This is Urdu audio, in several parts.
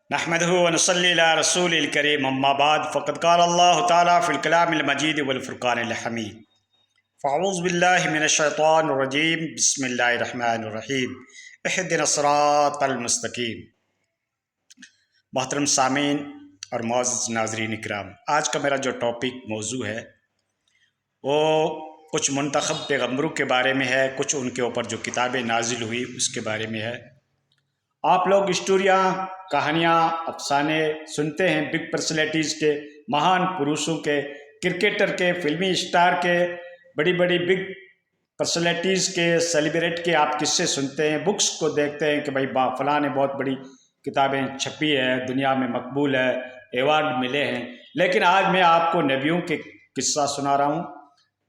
نحمده ونصلي على رسول الكريم اما بعد فقد قال الله تعالى في الكلام المجيد والفرقان الحميد فاعوذ بالله من الشیطان الرجیم بسم اللہ الرحمن الرحیم اهدنا الصراط المستقیم۔ محترم سامعین اور معزز ناظرین اکرام، آج کا میرا جو ٹاپک موضوع ہے وہ کچھ منتخب پیغمبروں کے بارے میں ہے، کچھ ان کے اوپر جو کتابیں نازل ہوئی اس کے بارے میں ہے۔ آپ لوگ اسٹوریاں، کہانیاں، افسانے سنتے ہیں بگ پرسنالٹیز کے، مہان پروشوں کے، کرکٹر کے، فلمی اسٹار کے، بڑی بڑی بگ پرسنالٹیز کے، سیلیبریٹ کے آپ قصے سنتے ہیں، بکس کو دیکھتے ہیں کہ بھائی فلاں نے بہت بڑی کتابیں چھپی ہے، دنیا میں مقبول ہے، ایوارڈ ملے ہیں۔ لیکن آج میں آپ کو نبیوں کے قصہ سنا رہا ہوں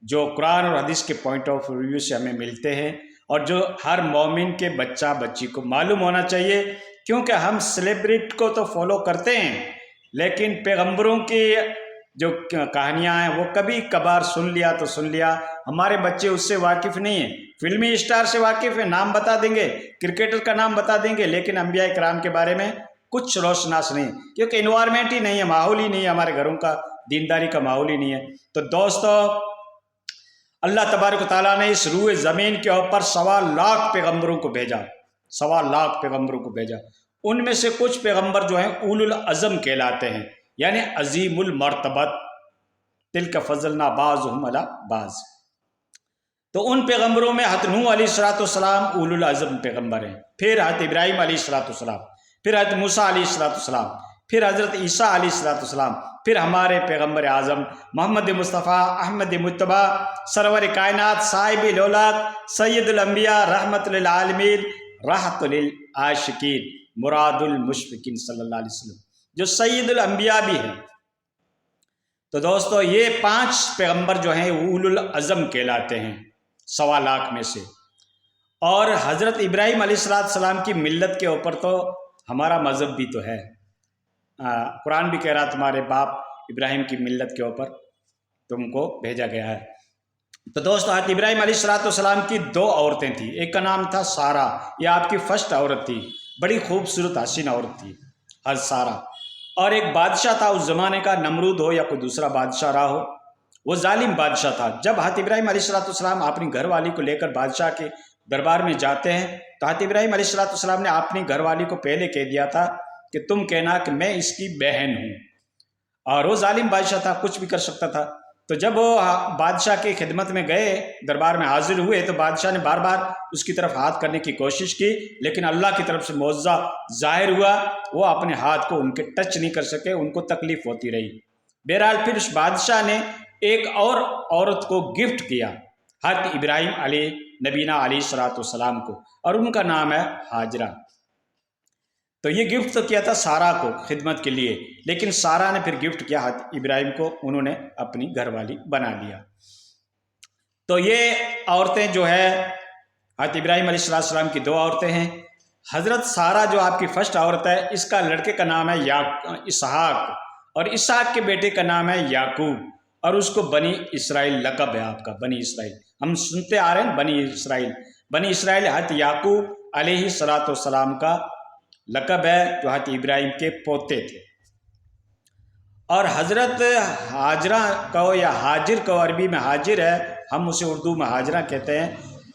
جو قرآن اور حدیث کے پوائنٹ آف ویو سے ہمیں ملتے ہیں، اور جو ہر مومن کے بچہ بچی کو معلوم ہونا چاہیے، کیونکہ ہم سیلیبریٹ کو تو فالو کرتے ہیں لیکن پیغمبروں کی جو کہانیاں ہیں وہ کبھی کبھار سن لیا تو سن لیا، ہمارے بچے اس سے واقف نہیں ہیں۔ فلمی اسٹار سے واقف ہیں، نام بتا دیں گے، کرکٹر کا نام بتا دیں گے، لیکن انبیاء کرام کے بارے میں کچھ روشناس نہیں، کیونکہ انوائرمنٹ ہی نہیں ہے، ماحول ہی نہیں ہے، ہمارے گھروں کا دینداری کا ماحول ہی نہیں ہے۔ تو دوستو، اللہ تبارک و تعالیٰ نے اس روئے زمین کے اوپر 1.25 لاکھ پیغمبروں کو بھیجا، 1.25 لاکھ پیغمبروں کو بھیجا۔ ان میں سے کچھ پیغمبر جو ہیں اولو العزم کہلاتے ہیں، یعنی عظیم المرتبت، تلک فضلنا بعضهم علی بعض۔ تو ان پیغمبروں میں حضرت نوح علیہ السلام اولو العزم پیغمبر ہیں، پھر حضرت ابراہیم علیہ السلام، پھر حضرت موسیٰ علیہ السلام، پھر حضرت عیسیٰ علیہ السلام، پھر ہمارے پیغمبر اعظم محمد مصطفیٰ احمد مجتبیٰ سرور کائنات صاحب الاولاد سید الانبیاء رحمت للعالمین راحت للعاشقین مراد المشفقین صلی اللہ علیہ وسلم، جو سید الانبیاء بھی ہیں۔ تو دوستو، یہ 5 پیغمبر جو ہیں اولو العزم کہلاتے ہیں 1.25 لاکھ میں سے۔ اور حضرت ابراہیم علیہ السلام کی ملت کے اوپر تو ہمارا مذہب بھی تو ہے، قرآن بھی کہہ رہا تمہارے باپ ابراہیم کی ملت کے اوپر تم کو بھیجا گیا ہے۔ تو دوستو، حضرت ابراہیم علیہ السلام کی 2 عورتیں تھیں، ایک کا نام تھا سارہ، یہ آپ کی فرسٹ عورت تھی، بڑی خوبصورت حسین عورت تھی حضرت سارہ۔ اور ایک بادشاہ تھا اس زمانے کا، نمرود ہو یا کوئی دوسرا بادشاہ رہا ہو، وہ ظالم بادشاہ تھا۔ جب حضرت ابراہیم علیہ السلام اپنی گھر والی کو لے کر بادشاہ کے دربار میں جاتے ہیں تو حضرت ابراہیم علیہ السلام نے اپنی گھر والی کو پہلے کہہ دیا تھا کہ تم کہنا کہ میں اس کی بہن ہوں، اور وہ ظالم بادشاہ تھا، کچھ بھی کر سکتا تھا۔ تو جب وہ بادشاہ کی خدمت میں گئے، دربار میں حاضر ہوئے، تو بادشاہ نے بار بار اس کی طرف ہاتھ کرنے کی کوشش کی، لیکن اللہ کی طرف سے معجزہ ظاہر ہوا، وہ اپنے ہاتھ کو ان کے ٹچ نہیں کر سکے، ان کو تکلیف ہوتی رہی۔ بہرحال پھر اس بادشاہ نے ایک اور عورت کو گفٹ کیا حضرت ابراہیم علیہ نبینا علیہ السلام کو، اور ان کا نام ہے ہاجرہ۔ تو یہ گفٹ تو کیا تھا سارہ کو خدمت کے لیے، لیکن سارہ نے پھر گفٹ کیا حضرت ابراہیم کو، انہوں نے اپنی گھر والی بنا لیا۔ تو یہ عورتیں جو ہے حضرت ابراہیم علیہ السلام کی 2 عورتیں ہیں۔ حضرت سارہ جو آپ کی فرسٹ عورت ہے، اس کا لڑکے کا نام ہے اسحاق، اور اسحاق کے بیٹے کا نام ہے یعقوب، اور اس کو بنی اسرائیل لقب ہے آپ کا، بنی اسرائیل۔ ہم سنتے آ رہے ہیں بنی اسرائیل، بنی اسرائیل حضرت یعقوب علیہ السلام کا لقب ہے، جو حضرت ابراہیم کے پوتے تھے۔ اور حضرت ہاجرہ کو یا حاجر کو، عربی میں حاجر ہے، ہم اسے اردو میں ہاجرہ کہتے ہیں،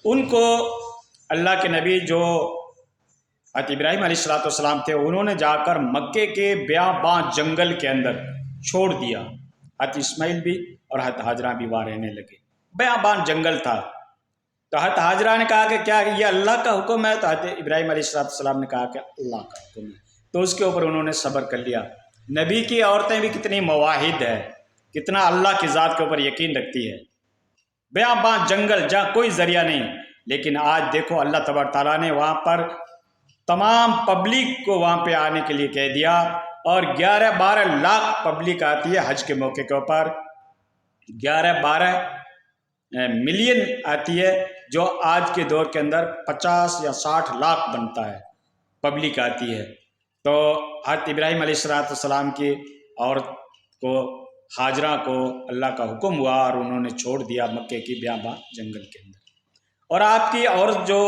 ان کو اللہ کے نبی جو حضرت ابراہیم علیہ السلام تھے، انہوں نے جا کر مکے کے بیاباں جنگل کے اندر چھوڑ دیا۔ حضرت اسماعیل بھی اور حضرت ہاجرہ بھی وہاں رہنے لگے، بیاباں جنگل تھا۔ تو حضرت ہاجرہ نے کہا کہ کیا یہ اللہ کا حکم ہے؟ تو حضرت ابراہیم علیہ السلام نے کہا کہ اللہ کا حکم ہے۔ تو اس کے اوپر انہوں نے صبر کر لیا۔ نبی کی عورتیں بھی کتنی مواحد ہے، کتنا اللہ کی ذات کے اوپر یقین رکھتی ہے۔ بیاباں جنگل جہاں کوئی ذریعہ نہیں، لیکن آج دیکھو اللہ تبارک تعالیٰ نے وہاں پر تمام پبلک کو وہاں پہ آنے کے لیے کہہ دیا، اور 11-12 لاکھ پبلک آتی ہے حج کے موقع کے اوپر، 11-12 ملین آتی ہے، جو آج کے دور کے اندر 50 یا 60 لاکھ بنتا ہے، پبلک آتی ہے۔ تو حضرت ابراہیم علیہ السلام کی عورت کو، ہاجرہ کو، اللہ کا حکم ہوا اور انہوں نے چھوڑ دیا مکے کی بیاباں جنگل کے اندر۔ اور آپ کی عورت جو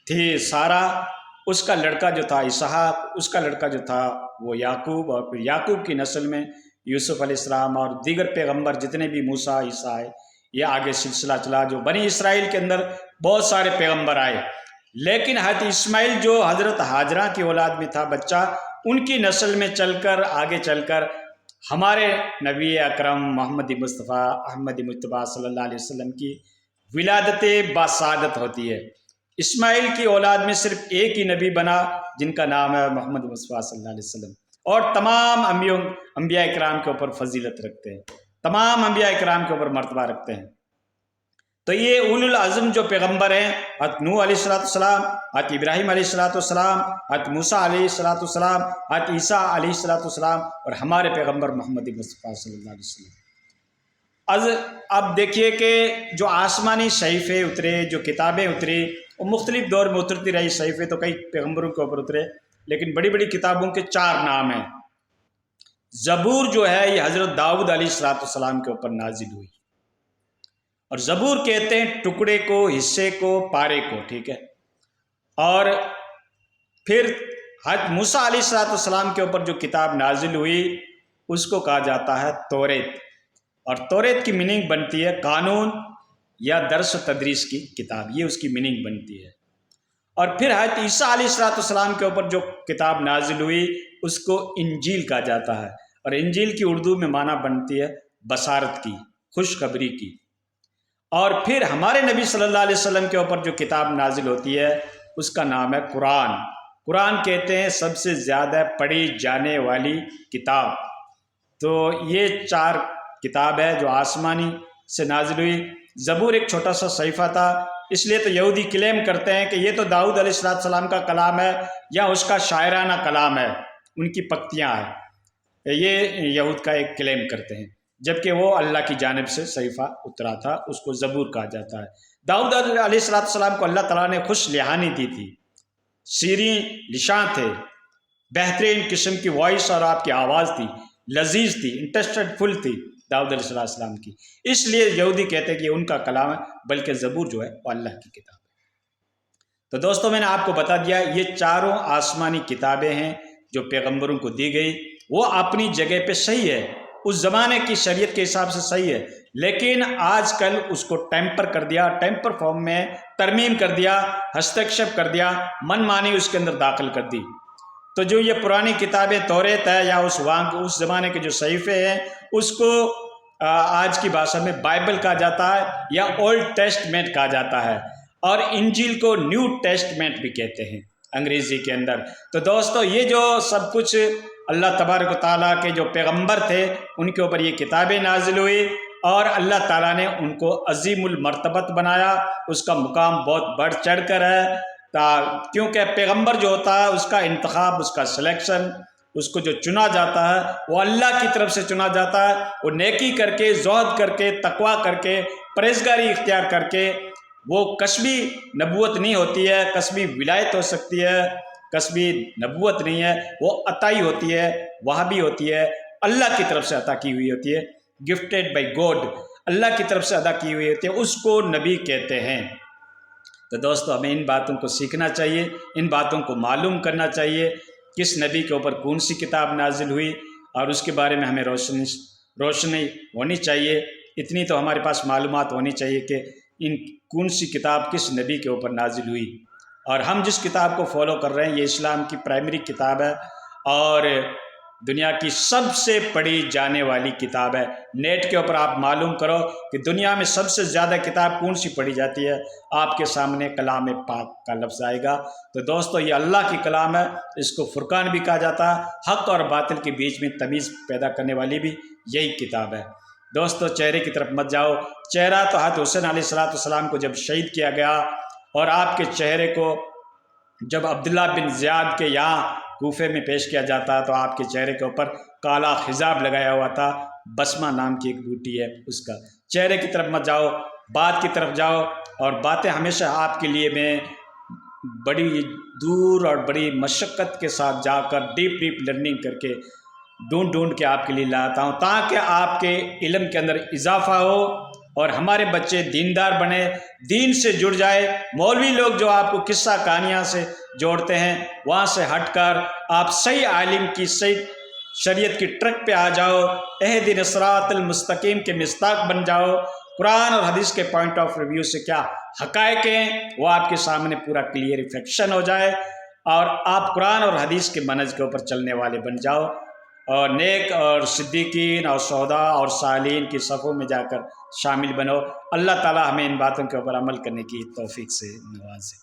تھی سارہ، اس کا لڑکا جو تھا اسحاق، اس کا لڑکا جو تھا وہ یعقوب، اور پھر یعقوب کی نسل میں یوسف علیہ السلام اور دیگر پیغمبر جتنے بھی موسیٰ، عیسیٰ آئے، یہ آگے سلسلہ چلا، جو بنی اسرائیل کے اندر بہت سارے پیغمبر آئے، لیکن حضرت اسماعیل جو حضرت ہاجرہ کی اولاد میں تھا بچہ، ان کی نسل میں چل کر آگے چل کر ہمارے نبی اکرم محمد مصطفیٰ احمد مجتبیٰ صلی اللہ علیہ وسلم کی ولادت باسعادت ہوتی ہے۔ اسماعیل کی اولاد میں صرف ایک ہی نبی بنا جن کا نام ہے محمد مصطفیٰ صلی اللہ علیہ وسلم، اور تمام انبیاء کرام کے اوپر فضیلت رکھتے ہیں، تمام انبیاء کرام کے اوپر مرتبہ رکھتے ہیں۔ تو یہ اولو العزم جو پیغمبر ہیں، حضرت نوح علیہ السلام، حضرت ابراہیم علیہ السلام، حضرت موسیٰ علیہ السلام، حضرت عیسیٰ علیہ السلام، اور ہمارے پیغمبر محمد مصطفیٰ صلی اللہ علیہ وسلم۔ اب دیکھیے کہ جو آسمانی صحیفے اترے، جو کتابیں اتری، وہ مختلف دور میں اترتی رہی۔ صحیفے تو کئی پیغمبروں کے اوپر اترے، لیکن بڑی بڑی کتابوں کے 4 نام ہیں۔ زبور جو ہے یہ حضرت داؤد علیہ السلام کے اوپر نازل ہوئی، اور زبور کہتے ہیں ٹکڑے کو، حصے کو، پارے کو، ٹھیک ہے۔ اور پھر حضرت موسیٰ علیہ السلام کے اوپر جو کتاب نازل ہوئی اس کو کہا جاتا ہے توریت، اور توریت کی میننگ بنتی ہے قانون یا درس و تدریس کی کتاب، یہ اس کی میننگ بنتی ہے۔ اور پھر حضرت عیسیٰ علیہ السلام کے اوپر جو کتاب نازل ہوئی اس کو انجیل کہا جاتا ہے، اور انجیل کی اردو میں معنی بنتی ہے بشارت کی، خوشخبری کی۔ اور پھر ہمارے نبی صلی اللہ علیہ وسلم کے اوپر جو کتاب نازل ہوتی ہے اس کا نام ہے قرآن۔ قرآن کہتے ہیں سب سے زیادہ پڑھی جانے والی کتاب۔ تو یہ 4 کتاب ہے جو آسمانی سے نازل ہوئی۔ زبور ایک چھوٹا سا صحیفہ تھا، اس لیے تو یہودی کلیم کرتے ہیں کہ یہ تو داؤد علیہ السلام کا کلام ہے یا اس کا شاعرانہ کلام ہے، ان کی پکتیاں ہیں، یہ یہود کا ایک کلیم کرتے ہیں، جبکہ وہ اللہ کی جانب سے صحیفہ اترا تھا، اس کو زبور کہا جاتا ہے۔ داؤد علیہ السلام کو اللہ تعالیٰ نے خوش لحانی دی تھی، شیریں لشاں تھے، بہترین قسم کی وائس اور آپ کی آواز تھی، لذیذ تھی، انٹرسٹڈ فل تھی داؤد علیہ السلام کی، اس لیے یہودی کہتے ہیں کہ ان کا کلام ہے، بلکہ زبور جو ہے وہ اللہ کی کتاب ہے۔ تو دوستو میں نے آپ کو بتا دیا یہ 4 آسمانی کتابیں ہیں جو پیغمبروں کو دی گئی، وہ اپنی جگہ پہ صحیح ہے، اس زمانے کی شریعت کے حساب سے صحیح ہے، لیکن آج کل اس کو ٹیمپر کر دیا، ٹیمپر فارم میں ترمیم کر دیا، ہستکشپ کر دیا، من مانی اس کے اندر داخل کر دی۔ تو جو یہ پرانی کتابیں توریت ہے یا اس زمانے کے جو صحیفے ہیں اس کو آج کی بھاشا میں بائبل کہا جاتا ہے یا اولڈ ٹیسٹمنٹ کہا جاتا ہے، اور انجیل کو نیو ٹیسٹمنٹ بھی کہتے ہیں انگریزی کے اندر۔ تو دوستو یہ جو سب کچھ اللہ تبارک و تعالیٰ کے جو پیغمبر تھے ان کے اوپر یہ کتابیں نازل ہوئی، اور اللہ تعالیٰ نے ان کو عظیم المرتبت بنایا، اس کا مقام بہت بڑھ چڑھ کر ہے، کیونکہ پیغمبر جو ہوتا ہے اس کا انتخاب، اس کا سلیکشن، اس کو جو چنا جاتا ہے وہ اللہ کی طرف سے چنا جاتا ہے، وہ نیکی کر کے، زہد کر کے، تقویٰ کر کے، پرہیزگاری اختیار کر کے، وہ کسبی نبوت نہیں ہوتی ہے، کسبی ولایت ہو سکتی ہے، کسبی نبوت نہیں ہے، وہ عطائی ہوتی ہے، وہابی ہوتی ہے، اللہ کی طرف سے عطا کی ہوئی ہوتی ہے، گفٹیڈ بائی گاڈ، اللہ کی طرف سے عطا کی ہوئی ہوتی ہے، اس کو نبی کہتے ہیں۔ تو دوستو ہمیں ان باتوں کو سیکھنا چاہیے، ان باتوں کو معلوم کرنا چاہیے، کس نبی کے اوپر کون سی کتاب نازل ہوئی، اور اس کے بارے میں ہمیں روشنی ہونی چاہیے، اتنی تو ہمارے پاس معلومات ہونی چاہیے کہ کون سی کتاب کس نبی کے اوپر نازل ہوئی۔ اور ہم جس کتاب کو فالو کر رہے ہیں یہ اسلام کی پرائمری کتاب ہے، اور دنیا کی سب سے پڑھی جانے والی کتاب ہے۔ نیٹ کے اوپر آپ معلوم کرو کہ دنیا میں سب سے زیادہ کتاب کون سی پڑھی جاتی ہے، آپ کے سامنے کلام پاک کا لفظ آئے گا۔ تو دوستو یہ اللہ کی کلام ہے، اس کو فرقان بھی کہا جاتا ہے، حق اور باطل کے بیچ میں تمیز پیدا کرنے والی بھی یہی کتاب ہے۔ دوستو چہرے کی طرف مت جاؤ، چہرہ تو حضرت حسین علیہ السلام کو جب شہید کیا گیا، اور آپ کے چہرے کو جب عبداللہ بن زیاد کے یہاں کوفے میں پیش کیا جاتا تو آپ کے چہرے کے اوپر کالا خضاب لگایا ہوا تھا، بسمہ نام کی ایک بوٹی ہے اس کا۔ چہرے کی طرف مت جاؤ، بات کی طرف جاؤ، اور باتیں ہمیشہ آپ کے لیے میں بڑی دور اور بڑی مشقت کے ساتھ جا کر ڈیپ لرننگ کر کے ڈھونڈ کے آپ کے لیے لاتا ہوں، تاکہ آپ کے علم کے اندر اضافہ ہو، اور ہمارے بچے دیندار بنے، دین سے جڑ جائے۔ مولوی لوگ جو آپ کو قصہ کہانیاں سے جوڑتے ہیں، وہاں سے ہٹ کر آپ صحیح عالم کی، صحیح شریعت کی ٹرک پہ آ جاؤ، اہدنا الصراط المستقیم کے مصداق بن جاؤ۔ قرآن اور حدیث کے پوائنٹ آف ریویو سے کیا حقائق ہیں وہ آپ کے سامنے پورا کلیئریفیکشن ہو جائے، اور آپ قرآن اور حدیث کے منہج کے اوپر چلنے والے بن جاؤ، اور نیک اور صدیقین اور شہداء اور صالحین کی صفوں میں جا کر شامل بنو۔ اللہ تعالی ہمیں ان باتوں کے اوپر عمل کرنے کی توفیق سے نوازے۔